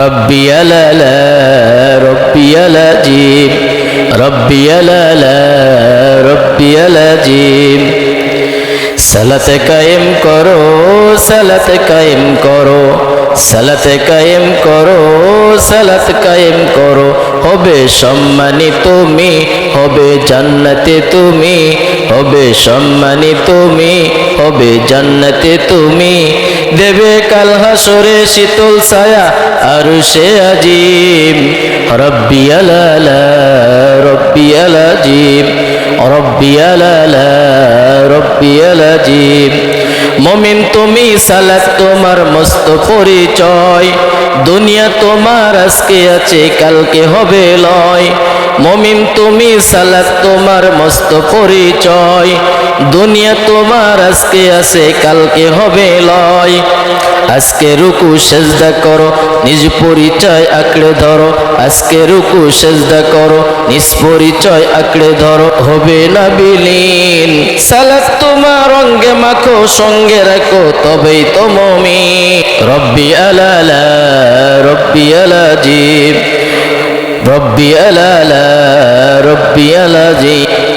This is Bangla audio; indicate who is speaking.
Speaker 1: ربي لا ربي العظيم ربي لا ربي العظيم সালাতে কায়েম করো সালাতে কায়েম করো সালাতে কায়েম করো সালাত কায়েম করো হবে সম্মানী তুমি হবে জান্নাতে তুমি হবে সম্মানী তুমি হবে জান্নাতে তুমি দেবে কাল হাসরে শীতল ছায়া আরশে আজিম রব্বি আলা রব্বি আলাজিম রব্বি আলা রব্বি আলাজিম মুমিন তুমি সালাত তোমার মস্ত পরিচয় দুনিয়া তোমার আজকে আছে কালকে হবে লয় মুমিন তুমি সালাত তোমার মস্ত পরিচয় দুনিয়া তোমার আজকে আছে কালকে হবে লয় আজকে রুকু সেজদা করো নিজ পরিচয় আঁকড়ে ধরো আজকে রুকু সেজদা করো নিজ পরিচয় আঁকড়ে ধরো হবে না বিলীন সালাত তোমার অঙ্গে মাখো সঙ্গে রাখো তবেই তো মুমিন রব্বি আলা রব্বি আলাজিম রব্বি আলা রব্বি আলাজিম